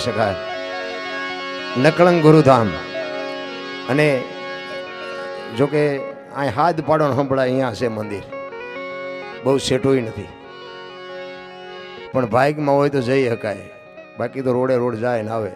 શકાય. નકળંગ ગુરુધામ. અને જોકે અહીં હાથ પાડો સંભળાય અહીંયા છે મંદિર, બહુ સેટું નથી, પણ ભાગમાં હોય તો જઈ શકાય, બાકી તો રોડે રોડ જાય ને આવે.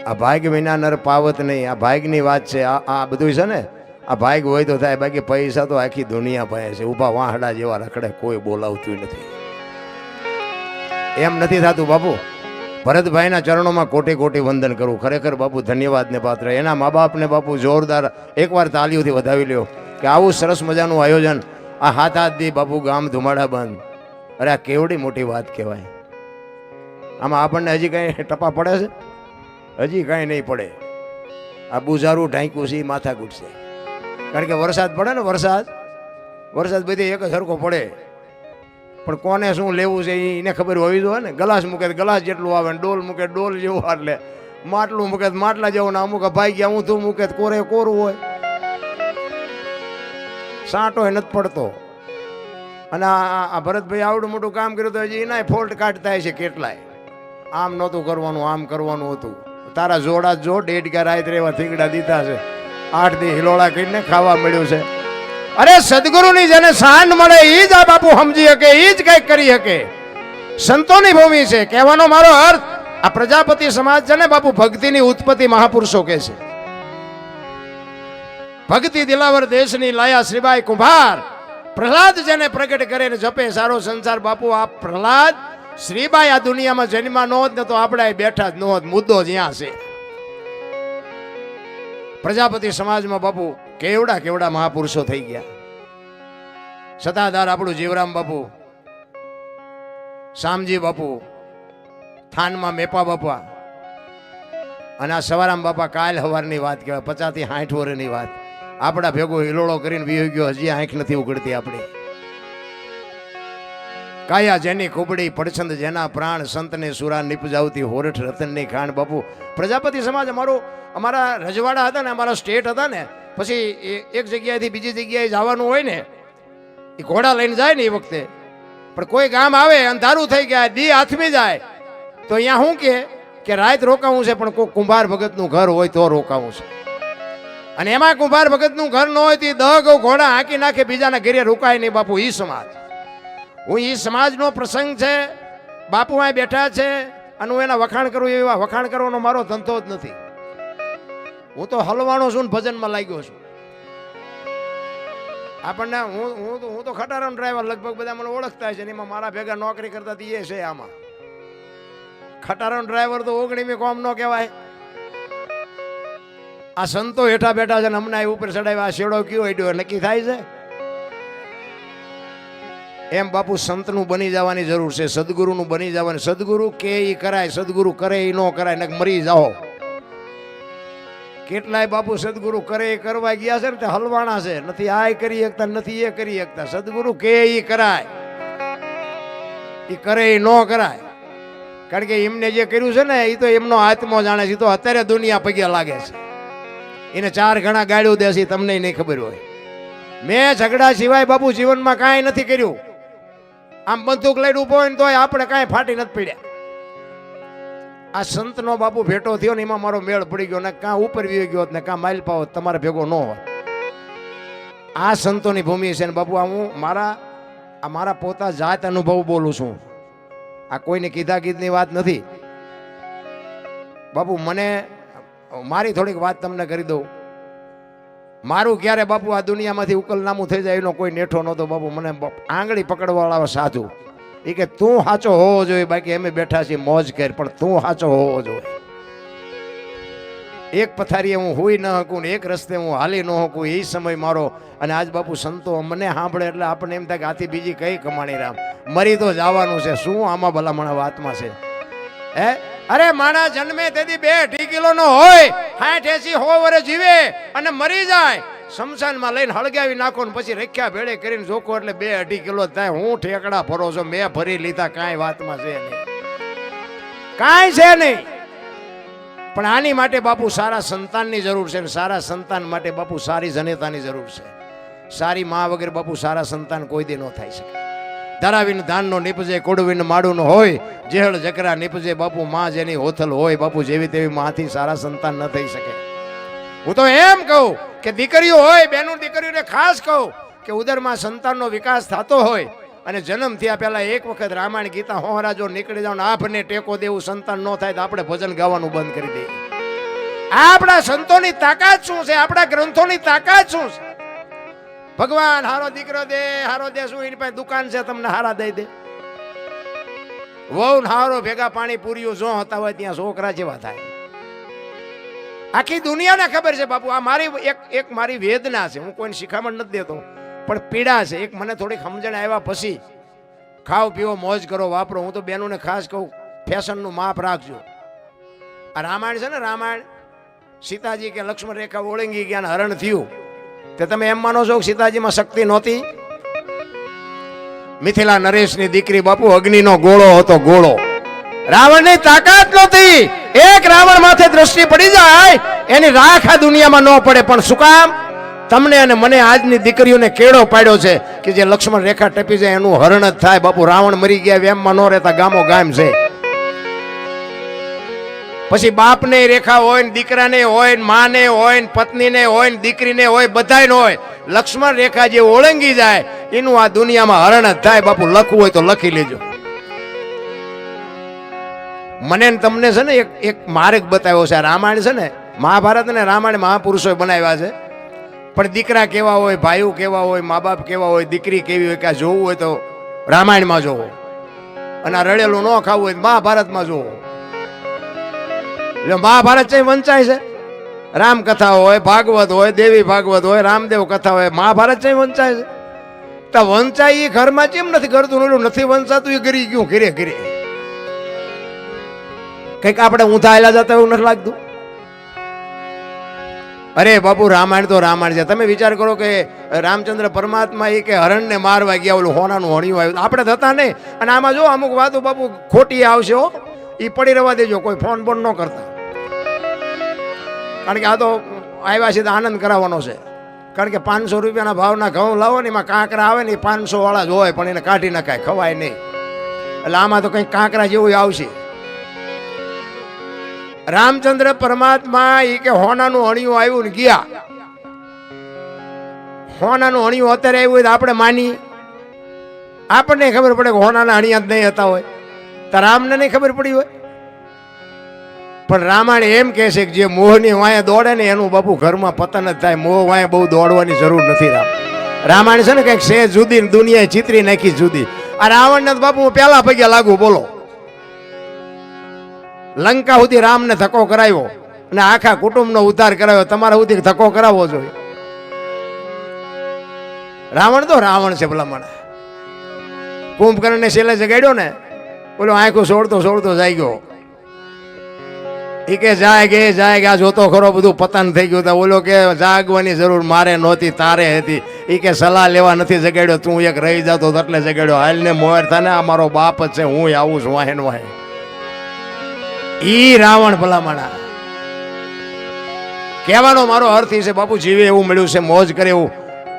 આ ભાગ વિના નર પાવત નહીં, આ ભાગની વાત છે. આ બધું છે ને, આ ભાગ હોય તો થાય, બાકી પૈસા તો આખી દુનિયા પાસે છે. ઊભા વાહડા જેવા રખડે, કોઈ બોલાવતું નથી. એમ નથી થતું બાપુ. ભરતભાઈના ચરણોમાં કોટી કોટી વંદન કરું, ખરેખર બાપુ ધન્યવાદને પાત્ર. એના મા બાપને બાપુ જોરદાર એકવાર તાલીઓથી વધાવી લ્યો કે આવું સરસ મજાનું આયોજન આ હાથ દી બાપુ ગામ ધુમાડા બંધ. અરે આ કેવડી મોટી વાત કહેવાય. આમાં આપણને હજી કાંઈ ટપા પડે છે? હજી કાંઈ નહીં પડે. આ બુઝારું ઢાંક્યું છે, માથા કૂટશે. કારણ કે વરસાદ પડે ને, વરસાદ બધી એક સરખો પડે, પણ કોને શું લેવું છે એને ખબર હોવી જોઈએ ને. ગ્લાસ મૂકે ગ્લાસ જેટલું આવે ને, ડોલ મૂકે ડોલ જેવું, એટલે માટલું મૂકે માટલા જેવું ને, અમુક ભાઈ ગયા ઊંધું મૂકે કોરે કોરું હોય, સાંટો નથી પડતો. અને આ ભરતભાઈ આવડું મોટું કામ કર્યું તો હજી એના ફોલ્ટ કાઢતા છે કેટલાય. આમ નહોતું કરવાનું, આમ કરવાનું હતું. તારા જોડા જો 1.5 રાત રેવા થીગડા દીધા છે, 8 દી હિલોળા કરીને ખાવા મળ્યું છે. અરે સદગુરુની જેને શાન મળે એ જ આ બાપુ સમજી શકે, એ જ કઈક કરી શકે. સંતોની ભૂમિ છે. કહેવાનો મારો અર્થ, આ પ્રજાપતિ સમાજ છે ને બાપુ, ભક્તિની ઉત્પત્તિ મહાપુરુષો કે છે. ભક્તિ દિલાવર દેશની લાયા શ્રીબાઈ કુંભાર. પ્રહલાદ જેને પ્રગટ કરે ને જપે સારો સંસાર. બાપુ આ પ્રહલાદ શ્રીબાઈ આ દુનિયામાં જન્મા નહોત ને તો આપણે બેઠા જ નહોત. મુદ્દો જ્યાં છે. પ્રજાપતિ સમાજમાં બાપુ કેવડા કેવડા મહાપુરુષો થઈ ગયા. સતાધાર આપણું જીવરામ બાપુ, શામજી બાપુ, થાનમાં મેપા બાપા, અને આ સવારામ બાપા કાલ હવારની વાત કહેવાય, 50 થી 60 વર્ષની વાત. આપણા ભેગો હિલોળો કરીને વી ગયો, હજી આંખ નથી ઉગડતી આપણી. કાયા જેની કુબડી, પડછંદ જેના પ્રાણ, સંતને સુરા નિપજાવતી હોરઠ રતનની ખાણ. બાપુ પ્રજાપતિ સમાજ અમારા રજવાડા હતા ને, અમારા સ્ટેટ હતા ને, પછી એક જગ્યાએથી બીજી જગ્યાએ જવાનું હોય ને, એ ઘોડા લઈને જાય ને એ વખતે. પણ કોઈ ગામ આવે અંધારું થઈ ગયા, દી હાથમી જાય, તો અહીંયા શું કે રાત રોકાવું છે, પણ કોઈ કુંભાર ભગતનું ઘર હોય તો રોકાવું છે. અને એમાં કુંભાર ભગતનું ઘર ન હોય તો 10 ઘોડા હાંકી નાખે, બીજાના ઘરે રોકાય નહીં. બાપુ ઈ સમાજ, હું ઈ સમાજનો પ્રસંગ છે. બાપુ અહીં બેઠા છે અને હું એના વખાણ કરું, એવા વખાણ કરવાનો મારો ધંધો જ નથી. હું તો હલવાણો છું ને ભજનમાં લાગ્યો છું. આપણને હું તો ખટારાનો ડ્રાઈવર, લગભગ બધા મને ઓળખતા છે. એમાં મારા ભેગા નોકરી કરતા એ છે. આમાં ખટારાનો ડ્રાઈવર તો 19મી કોમ નો કહેવાય. આ સંતો હેઠા બેઠા છે ને અમને ઉપર ચડાવ્યા. આ શેડો કયો હેડ્યો નક્કી થાય છે. એમ બાપુ સંતનું બની જવાની જરૂર છે, સદગુરુનું બની જવાની. સદગુરુ કે એ કરાય, સદગુરુ કરે એ ન કરાય, ને મરી જાઓ. કેટલાય બાપુ સદગુરુ કરે એ કરવા ગયા છે ને તે હલવાણા છે, નથી આ કરી શકતા, નથી એ કરી શકતા. સદગુરુ કે એ કરાય, એ કરે એ ન કરાય. કારણ કે એમને જે કર્યું છે ને એ તો એમનો આત્મો જાણે છે. તો અત્યારે દુનિયા પગે લાગે છે, એને 4 ગણા ગાળ્યું દે છે, તમને નહીં ખબર હોય. મેં ઝઘડા સિવાય બાપુ જીવનમાં કાંઈ નથી કર્યું. આમ બંદૂક લઈને ઉભો હોય ને તોય આપણે કાંઈ ફાટી નથી પડ્યા. આ સંતનો બાપુ ભેટો થયો ને એમાં મારો મેળ પડી ગયો, ને કાં ઉપર વી ગયો ને કાં માઇલ પાવો તમારે ભેગો ન હોય. આ સંતોની ભૂમિ છે ને બાપુ. આ હું મારા પોતા જાત અનુભવ બોલું છું. આ કોઈને કીધા કીધની વાત નથી બાપુ. મને મારી થોડીક વાત તમને કરી દઉં. મારું ક્યારે બાપુ આ દુનિયામાંથી ઉકલનામું થઈ જાય એનો કોઈ નેઠો નહોતો બાપુ. મને આંગળી પકડવાવાળા સાધુ એ કે તું સાચો હોવો જોઈએ, બાકી અમે બેઠા છીએ મોજ કર, પણ તું સાચો હોવો જોઈએ. એક પથારીએ હું હોઈ ન શકું ને એક રસ્તે હું હાલી ન શકું, એ સમય મારો. અને આજ બાપુ સંતો મને સાંભળે એટલે આપણને એમ થાય કે આથી બીજી કઈ કમાણી રામ, મરી તો જવાનું છે. શું આમાં ભલામણ વાતમાં છે? હે અરે માણા જન્મે તેથી 2-2.5 કિલોનો હોય, 60-80 વર્ષ જીવે અને મરી જાય. શમશાનમાં લઈને હળગાવી નાખો ને પછી રખ્યા ભેળે કરીને જોખો એટલે 2-2.5 કિલો થાય. હું ઠેકડા ફરો છો, મેં ભરી લીધા, કાંઈ વાતમાં છે નહીં, કાંઈ છે નહીં. પણ આની માટે બાપુ સારા સંતાનની જરૂર છે, સારા સંતાન માટે બાપુ સારી જનેતાની જરૂર છે. સારી મા વગર બાપુ સારા સંતાન કોઈ દી ન થાય શકે. ધરાવીને ધાનનો નીપજે કોડવીને માડું હોય, જેહળ જકરા નીપજે બાપુ માં જેની હોથલ હોય. બાપુ જેવી તેવી માથી સારા સંતાન ન થઈ શકે. હું તો એમ કહું કે દીકરીઓ હોય, બહેનો દીકરીઓને ખાસ કહું કે ઉદરમાં સંતાનનો વિકાસ થતો હોય અને જન્મ થયા પહેલા એક વખત રામાયણ ગીતા હોહરા જો નીકળી જાવ ને આપને ટેકો દેવું સંતાન ન થાય તો આપણે ભજન ગાવાનું બંધ કરી દઈએ. આપણા સંતોની તાકાત શું છે? આપણા ગ્રંથોની તાકાત શું છે? ભગવાન હારો દીકરો દે, હારો દે શું એની પાસે દુકાન છે તમને હારા દઈ દે? વહુ હારો ભેગા પાણી પૂરીઓ જો હતા હોય ત્યાં છોકરા જેવા થાય. આખી દુનિયાને ખબર છે બાપુ. આ મારી એક મારી વેદના છે. હું કોઈને શિખામણ નથી દેતો, પણ પીડા છે. એક મને થોડીક સમજણ આવ્યા પછી ખાઓ પીવો મોજ કરો વાપરો. હું તો બહેનોને ખાસ કહું ફેશનનું માપ રાખજો. આ રામાયણ છે ને, રામાયણ સીતાજી કે લક્ષ્મણ રેખા ઓળંગી ગયા હરણ થયું તે તમે એમ માનો છો કે સીતાજીમાં શક્તિ નહોતી? મિથિલા નરેશની દીકરી બાપુ અગ્નિનો ગોળો હતો, ગોળો. રાવણની તાકાત નહોતી. એક રાવણ માથે દ્રષ્ટિ પડી જાય એની રાખ આ દુનિયામાં ન પડે. પણ શું કામ? તમને અને મને આજની દીકરીઓને કેળો પાડ્યો છે કે જે લક્ષ્મણ રેખા ટપી જાય એનું હરણ જ થાય. બાપુ રાવણ મરી ગયા વેમમાં ન રહેતા ગામો ગામ છે. પછી બાપને રેખા હોય ને, દીકરાને હોય ને, માને હોય ને, પત્નીને હોય ને, દીકરીને હોય, બધાને હોય. લક્ષ્મણ રેખા જે ઓળંગી જાય એનું આ દુનિયામાં હરણ જ થાય. બાપુ લખવું હોય તો લખી લેજો. મને તમને છે ને એક માર્ગ બતાવ્યો છે. રામાયણ છે ને, મહાભારત અને રામાયણ મહાપુરુષોએ બનાવ્યા છે. પણ દીકરા કેવા હોય, ભાઈઓ કેવા હોય, મા બાપ કેવા હોય, દીકરી કેવી હોય, કે જોવું હોય તો રામાયણમાં જોવો, અને આ રડેલું ન ખાવું હોય મહાભારતમાં જોવો. એટલે મહાભારત છે વંચાય છે. રામકથા હોય, ભાગવત હોય, દેવી ભાગવત હોય, રામદેવ કથા હોય, મહાભારત છે વંચાય છે. તો વંચાય એ ઘરમાં કેમ નથી કરતું? નથી વંચાતું એ ગરી ગયું ઘરે ઘરે. કઈક આપણે ઊંધા આયલા જતા એવું નથી લાગતું? અરે બાપુ રામાયણ તો રામાયણ છે. તમે વિચાર કરો કે રામચંદ્ર પરમાત્મા એ કે હરણને મારવા ગયા, ઓલું હોનાનું હણિયું આવ્યું. આપણે થતા નહીં. અને આમાં જો અમુક વાતો બાપુ ખોટી આવશે હો, એ પડી રહેવા દેજો. કોઈ ફોન બોન ન કરતા, કારણ કે આ તો આવ્યા છે તો આનંદ કરાવવાનો છે. કારણ કે 500 રૂપિયાના ભાવના ઘઉં લાવો ને એમાં કાંકરા આવે ને 500 વાળા જ હોય, પણ એને કાઢી નખાય, ખવાય નહીં. એટલે આમાં તો કંઈક કાંકરા જેવું આવશે. રામચંદ્ર પરમાત્મા એ કે હોનાનું હણિયું આવ્યું ને ગયા. હોનાનું હણિયું અત્યારે આવ્યું હોય તો આપણે માની? આપણને ખબર પડે કે હોનાના હણિયા જ નહીં હતા હોય. તો રામને નહીં ખબર પડી હોય? પણ રામાયણ એમ કહે છે કે જે મોહની વાંહે દોડે ને એનું બાપુ ઘરમાં પતન જ થાય. મોહ વાંહે બહુ દોડવાની જરૂર નથી. રામાયણ છે ને કંઈક છે જુદી, દુનિયાએ ચિત્રી નાખી જુદી. આ રાવણને બાપુ પહેલા પગે લાગુ બોલો. લંકા સુધી રામને ધક્કો કરાવ્યો અને આખા કુટુંબનો ઉદ્ધાર કરાવ્યો. તમારા સુધી ધક્કો કરાવવો જોઈએ? રાવણ તો રાવણ છે ભલામણ. કુંભકર્ણને છેલ્લે જગાડ્યો ને, બોલો આંખો સોડતો સોડતો જાય ગયો. એ કે જાય કે આ જોતો ખરો બધું પતન થઈ ગયું. બોલો કે જાગવાની જરૂર મારે નહોતી, તારે હતી. એ કે સલાહ લેવા નથી જગાડ્યો, તું એક રહી જતો એટલે જગાડ્યો. હાલ ને મોર થાને, આ મારો બાપ જ છે, હું આવું છું વાહે વાહે. ઈ રાવણ ભલામણા. કહેવાનો મારો અર્થ એ છે બાપુ જીવે એવું મળ્યું છે, મોજ કરે એવું.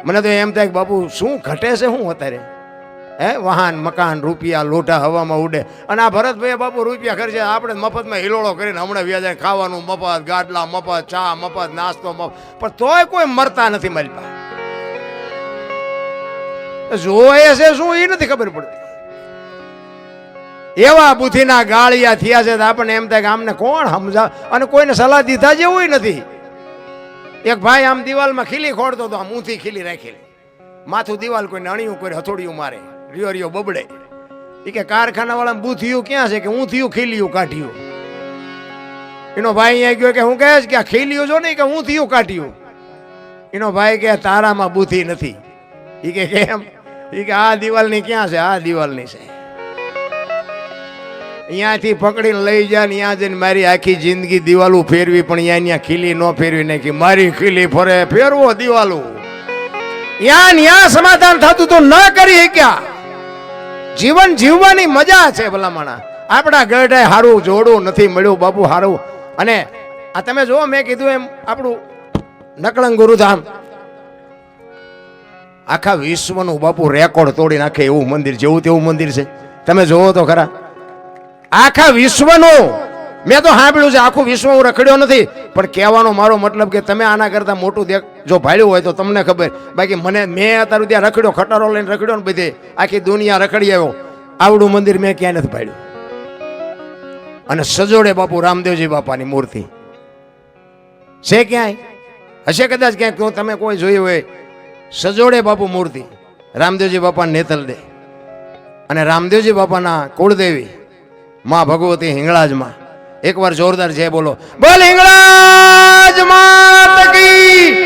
મને તો એમ થાય કે બાપુ શું ઘટે છે શું અત્યારે? હે, વાહન મકાન રૂપિયા લોઢા હવામાં ઉડે. અને આ ભરતભાઈ બાપુ રૂપિયા ખર્ચે, આપણે મફતમાં હિલોળો કરીને હમણાં વ્યાજ ખાવાનું મફત, ગાડલા મફત, ચા મફત, નાસ્તો મફત, પણ તોય કોઈ મરતા નથી મળતા. જોયે છે શું એ નથી ખબર પડતી. એવા બુદ્ધિના ગાળિયા થયા છે. આપણને એમ થાય કે આમને કોણ સમજા, અને કોઈને સલાહ દીધા જેવું નથી. એક ભાઈ આમ દિવાલમાં ખીલી ખોડતો તો આમ ઊંધી ખીલી રાખેલી, માથું દિવાલ કોઈને અણિયું કોઈ હથોડિયું મારે, રિયો રિયો બબડે. એ કે કારખાના વાળા બુથિયું ક્યાં છે કે ઊંધિયું ખીલિયું કાઢ્યું. એનો ભાઈ અહીંયા ગયો કે હું કહે કે આ ખીલિયું જો નહીં કે ઊંધિયું કાઢ્યું. એનો ભાઈ કે તારામાં બુદ્ધિ નથી. એ કે કેમ? એ કે આ દિવાલની ક્યાં છે? આ દિવાલની છે. અહીંયાથી પકડીને લઈ જાય ને ત્યાં જઈને મારી આખી જિંદગી દિવાલું ફેરવી, પણ અહીંયા ખીલી ન ફેરવી નાખી. મારી ખીલી ફરે ફેરવો દિવાલું. ત્યાં સમાધાન થતું તો ન કરી શક્યા. જીવન જીવવાની મજા છે ભલામણા. આપણા ગઢે હારું જોડું નથી મળ્યું બાપુ, હારું. અને આ તમે જો મેં કીધું એમ આપણું નકળંગ ગુરુધામ આખા વિશ્વનું બાપુ રેકોર્ડ તોડી નાખે એવું મંદિર, જેવું તેવું મંદિર છે. તમે જોવો તો ખરા, આખા વિશ્વનું. મેં તો સાંભળ્યું છે, આખું વિશ્વ હું રખડ્યો નથી, પણ કહેવાનો મારો મતલબ કે તમે આના કરતા મોટું જો ભાડ્યું હોય તો તમને ખબર. બાકી મેં અત્યારે ત્યાં રખડ્યો, ખટારો લઈને રખડ્યો ને બધે આખી દુનિયા રખડી આવ્યો, આવડું મંદિર મેં ક્યાંય નથી ભાડ્યું. અને સજોડે બાપુ રામદેવજી બાપાની મૂર્તિ છે ક્યાંય, હશે કદાચ ક્યાંક, તો તમે કોઈ જોયું હોય. સજોડે બાપુ મૂર્તિ રામદેવજી બાપા નેતલ દે. અને રામદેવજી બાપાના કુળદેવી માં ભગવતી હિંગળાજમાં. એકવાર જોરદાર જય બોલો, બોલ હિંગળાજ માત કી.